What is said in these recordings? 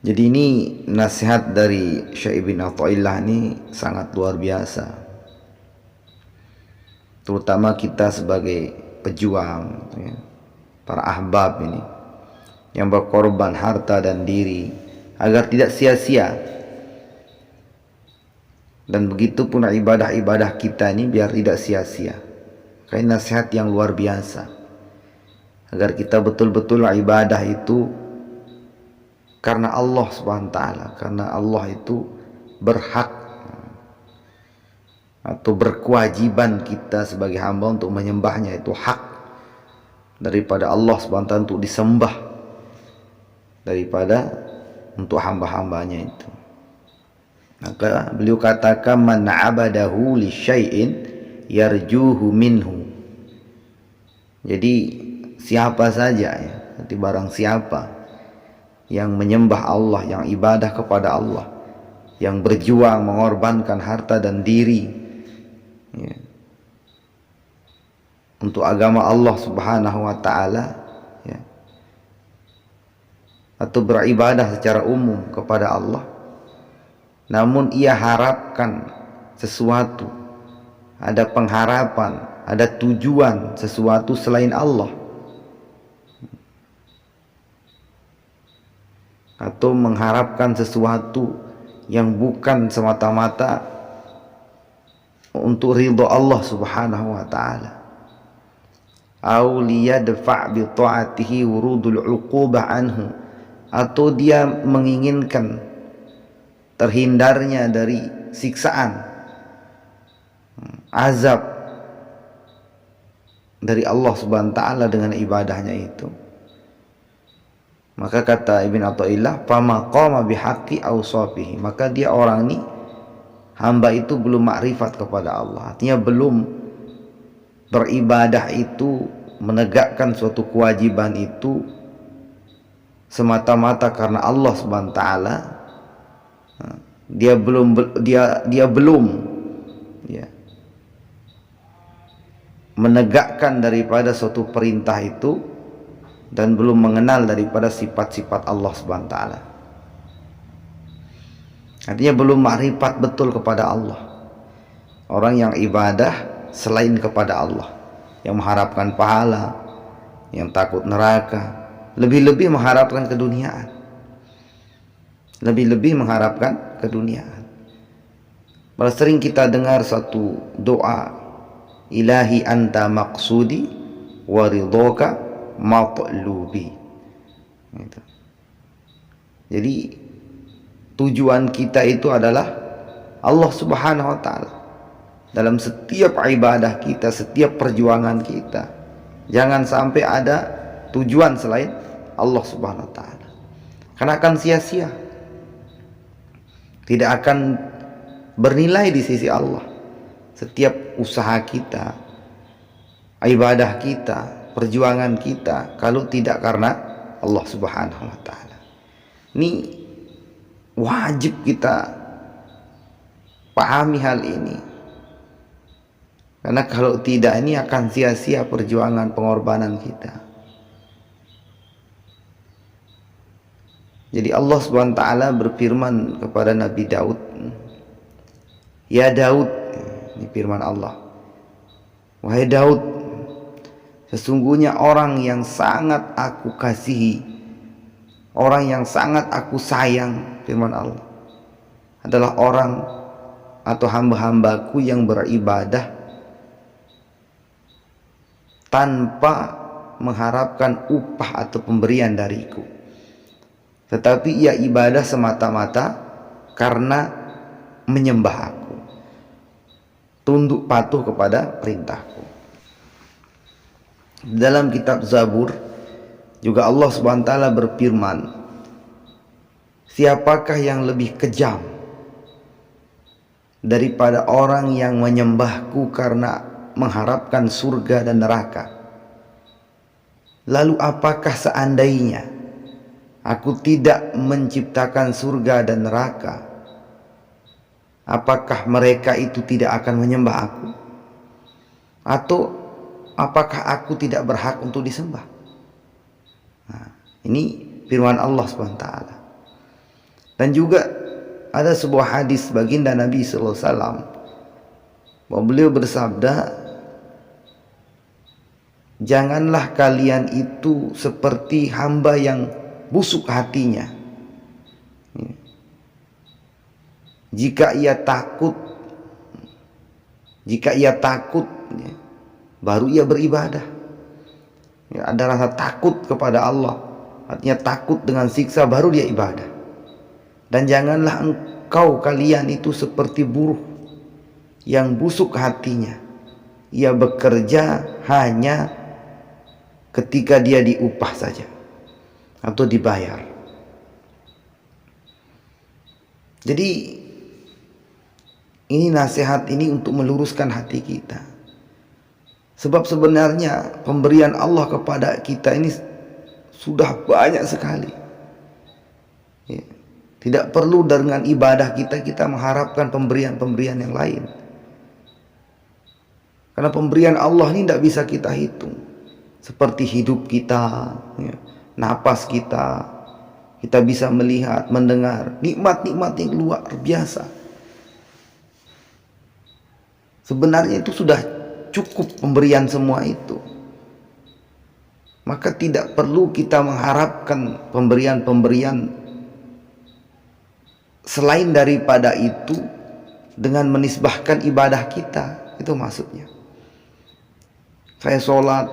Jadi ini nasihat dari Syekh Ibn Athaillah ini sangat luar biasa, terutama kita sebagai pejuang, ya, para ahbab ini yang berkorban harta dan diri agar tidak sia-sia, dan begitu pun ibadah-ibadah kita ini biar tidak sia-sia. Karena nasihat yang luar biasa agar kita betul-betul ibadah itu karena Allah Subhanahu wa taala, karena Allah itu berhak atau berkewajiban kita sebagai hamba untuk menyembahnya, itu hak daripada Allah Subhanahu wa taala untuk disembah daripada untuk hamba-hambanya itu. Maka beliau katakan man abadahu li syai'in yarjuhu minhu. Jadi siapa saja ya, nanti barang siapa yang menyembah Allah, yang ibadah kepada Allah, yang berjuang mengorbankan harta dan diri, ya, untuk agama Allah Subhanahu wa taala, ya, atau beribadah secara umum kepada Allah, namun ia harapkan sesuatu, ada pengharapan, ada tujuan sesuatu selain Allah, atau mengharapkan sesuatu yang bukan semata-mata untuk ridho Allah Subhanahu wa taala, au liyadfa' bi ta'atihi wurudul 'uqubah anhu, atau dia menginginkan terhindarnya dari siksaan, azab dari Allah Subhanahu wa taala dengan ibadahnya itu. Maka kata Ibn Athaillah, fama qama bihaqqi awsafihi, maka dia orang ini, hamba itu belum makrifat kepada Allah, artinya belum beribadah itu, menegakkan suatu kewajiban itu semata-mata karena Allah Subhanahu wa taala. Dia belum ya, menegakkan daripada suatu perintah itu, dan belum mengenal daripada sifat-sifat Allah Subhanahu wa taala. Artinya belum makrifat betul kepada Allah. Orang yang ibadah selain kepada Allah, yang mengharapkan pahala, yang takut neraka, lebih-lebih mengharapkan keduniaan, lebih-lebih mengharapkan keduniaan. Malah sering kita dengar satu doa, ilahi anta maqsudi wa ridhoka matlubi, gitu. Jadi tujuan kita itu adalah Allah Subhanahu wa taala dalam setiap ibadah kita, setiap perjuangan kita. Jangan sampai ada tujuan selain Allah Subhanahu wa taala, karena akan sia-sia, tidak akan bernilai di sisi Allah setiap usaha kita, ibadah kita, perjuangan kita, kalau tidak karena Allah Subhanahu wa taala. Ini wajib kita pahami hal ini, karena kalau tidak ini akan sia-sia perjuangan pengorbanan kita. Jadi Allah Subhanahu wa taala berfirman kepada Nabi Daud, ya Daud, ini firman Allah, wahai Daud, sesungguhnya orang yang sangat aku kasihi, orang yang sangat aku sayang, firman Allah, adalah orang atau hamba-hambaku yang beribadah tanpa mengharapkan upah atau pemberian dariku, tetapi ia ibadah semata-mata karena menyembah aku, tunduk patuh kepada perintahku. Dalam kitab Zabur juga Allah Subhanahu wa taala berfirman, siapakah yang lebih kejam daripada orang yang menyembahku karena mengharapkan surga dan neraka? Lalu apakah seandainya aku tidak menciptakan surga dan neraka, apakah mereka itu tidak akan menyembah aku? Atau apakah aku tidak berhak untuk disembah? Nah, ini firman Allah Subhanahu wa taala. Dan juga ada sebuah hadis baginda Nabi sallallahu alaihi wasallam bahwa beliau bersabda, janganlah kalian itu seperti hamba yang busuk hatinya. Jika ia takut, baru ia beribadah. Ada rasa takut kepada Allah, artinya takut dengan siksa, baru dia ibadah. Dan janganlah kalian itu seperti buruh yang busuk hatinya. Ia bekerja hanya ketika dia diupah saja atau dibayar. Jadi ini nasihat ini untuk meluruskan hati kita. Sebab sebenarnya pemberian Allah kepada kita ini sudah banyak sekali. Ya. Tidak perlu dengan ibadah kita mengharapkan pemberian-pemberian yang lain. Karena pemberian Allah ini tidak bisa kita hitung. Seperti hidup kita, ya, napas kita bisa melihat, mendengar, nikmat-nikmat yang luar biasa. Sebenarnya itu sudah cukup pemberian semua itu. Maka tidak perlu kita mengharapkan pemberian-pemberian selain daripada itu dengan menisbahkan ibadah kita. Itu maksudnya. Saya sholat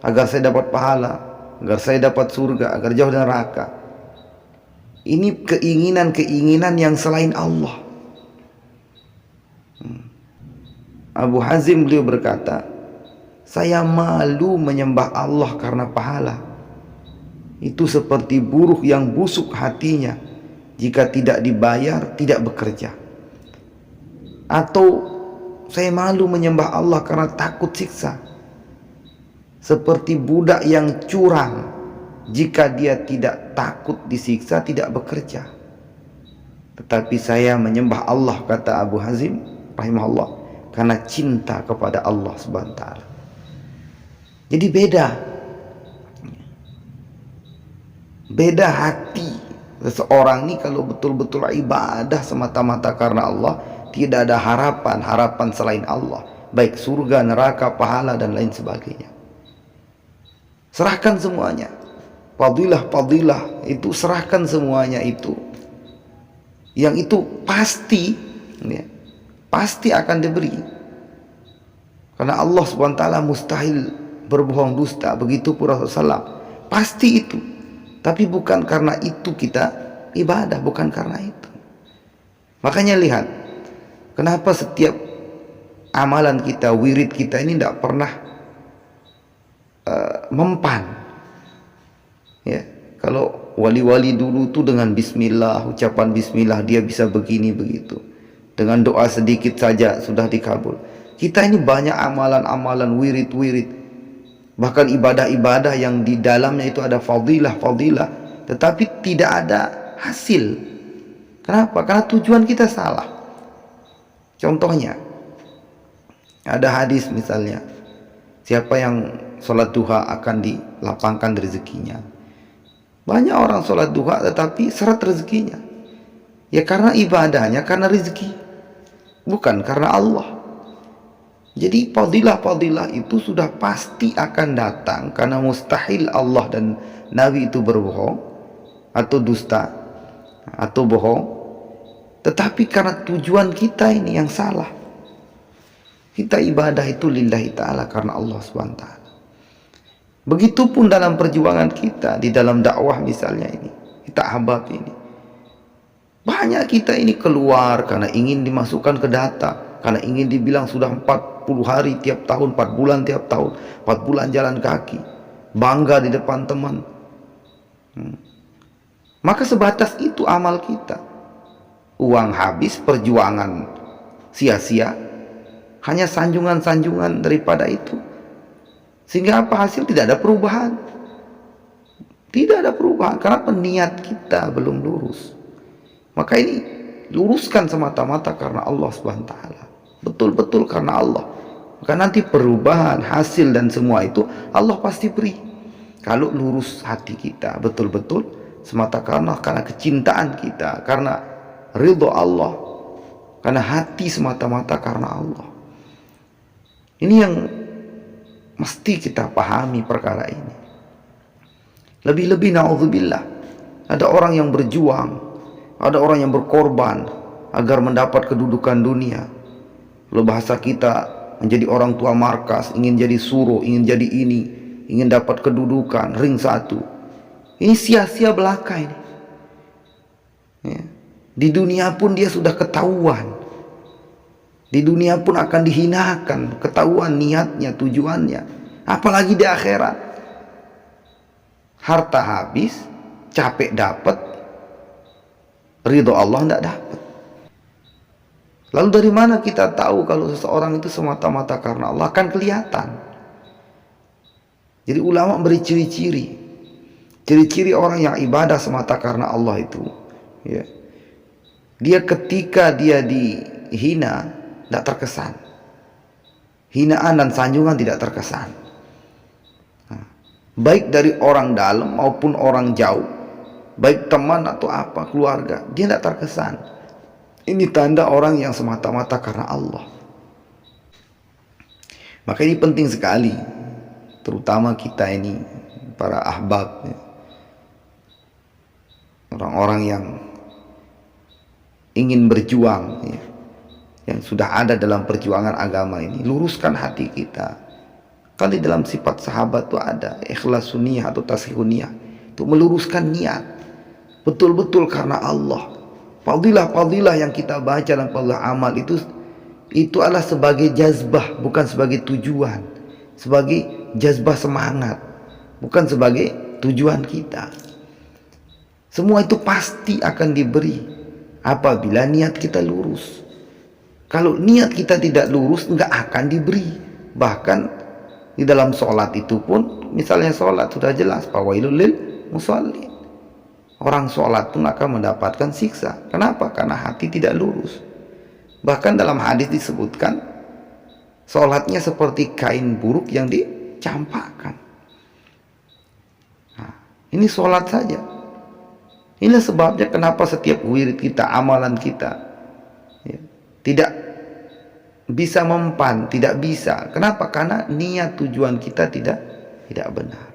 agar saya dapat pahala, agar saya dapat surga, agar jauh dari neraka. Ini keinginan-keinginan yang selain Allah. Abu Hazim beliau berkata, saya malu menyembah Allah karena pahala. Itu seperti buruh yang busuk hatinya, jika tidak dibayar tidak bekerja. Atau saya malu menyembah Allah karena takut siksa, seperti budak yang curang, jika dia tidak takut disiksa tidak bekerja. Tetapi saya menyembah Allah, kata Abu Hazim rahimahullah, karena cinta kepada Allah Subhanahu wa taala. Jadi beda hati seseorang ini kalau betul-betul ibadah semata-mata karena Allah, tidak ada harapan selain Allah, baik surga, neraka, pahala dan lain sebagainya. Serahkan semuanya. Fadilah itu serahkan semuanya itu. Yang itu pasti, ya, pasti akan diberi. Karena Allah SWT mustahil berbohong dusta. Begitu pun Rasulullah SAW. Pasti itu. Tapi bukan karena itu kita ibadah. Bukan karena itu. Makanya lihat. Kenapa setiap amalan kita, wirid kita ini tidak pernah mempan. Ya, kalau wali-wali dulu tuh dengan bismillah, ucapan bismillah dia bisa begini begitu. Dengan doa sedikit saja sudah dikabul. Kita ini banyak amalan-amalan, wirid-wirid, bahkan ibadah-ibadah yang di dalamnya itu ada fadilah, tetapi tidak ada hasil. Kenapa? Karena tujuan kita salah. Contohnya, ada hadis misalnya, siapa yang sholat duha akan dilapangkan rezekinya. Banyak orang sholat duha tetapi seret rezekinya. Ya karena ibadahnya, karena rezeki, bukan karena Allah. Jadi fadilah itu sudah pasti akan datang, karena mustahil Allah dan Nabi itu berbohong atau dusta atau bohong. Tetapi karena tujuan kita ini yang salah. Kita ibadah itu lillahi ta'ala, karena Allah SWT. Begitupun dalam perjuangan kita, di dalam dakwah misalnya ini, kita ahbab ini. Banyak kita ini keluar karena ingin dimasukkan ke data, karena ingin dibilang sudah 40 hari tiap tahun, 4 bulan tiap tahun, 4 bulan jalan kaki, bangga di depan teman. Maka sebatas itu amal kita. Uang habis, perjuangan sia-sia, hanya sanjungan-sanjungan daripada itu. Sehingga apa hasil? Tidak ada perubahan. Tidak ada perubahan karena peniat kita belum lurus. Maka ini luruskan semata-mata karena Allah Subhanahu wa taala. Betul-betul karena Allah. Maka nanti perubahan, hasil dan semua itu Allah pasti beri. Kalau lurus hati kita betul-betul semata karena kecintaan kita, karena ridho Allah, karena hati semata-mata karena Allah. Ini yang mesti kita pahami perkara ini. Lebih-lebih na'udzubillah, ada orang yang berjuang, ada orang yang berkorban agar mendapat kedudukan dunia. Kalau bahasa kita, menjadi orang tua markas, ingin jadi suruh, ingin jadi ini, ingin dapat kedudukan, ring satu. Ini sia-sia belaka ini. Ya. Di dunia pun dia sudah ketahuan. Di dunia pun akan dihinakan, ketahuan niatnya, tujuannya. Apalagi di akhirat. Harta habis, capek dapat, ridho Allah tidak dapat. Lalu dari mana kita tahu kalau seseorang itu semata-mata karena Allah? Kan kelihatan. Jadi ulama beri ciri-ciri. Ciri-ciri orang yang ibadah semata karena Allah itu, ya, dia ketika dia dihina tidak terkesan. Hinaan dan sanjungan tidak terkesan. Baik dari orang dalam maupun orang jauh, baik teman atau apa, keluarga, dia tidak terkesan. Ini tanda orang yang semata-mata karena Allah. Maka ini penting sekali, terutama kita ini para ahbab, orang-orang yang ingin berjuang, yang sudah ada dalam perjuangan agama ini. Luruskan hati kita. Kan di dalam sifat sahabat itu ada ikhlasun niyah atau tasihun niyah, untuk meluruskan niat betul-betul karena Allah. Fadilah-fadilah yang kita baca dan fadilah amal itu adalah sebagai jazbah, bukan sebagai tujuan, sebagai jazbah semangat, bukan sebagai tujuan kita. Semua itu pasti akan diberi apabila niat kita lurus. Kalau niat kita tidak lurus, enggak akan diberi. Bahkan di dalam sholat itu pun, misalnya sholat sudah jelas, fawailul lil musallin. Orang sholat pun akan mendapatkan siksa. Kenapa? Karena hati tidak lurus. Bahkan dalam hadis disebutkan, sholatnya seperti kain buruk yang dicampakkan. Nah, ini sholat saja. Inilah sebabnya kenapa setiap wirid kita, amalan kita, ya, tidak bisa mempan, tidak bisa. Kenapa? Karena niat tujuan kita tidak benar.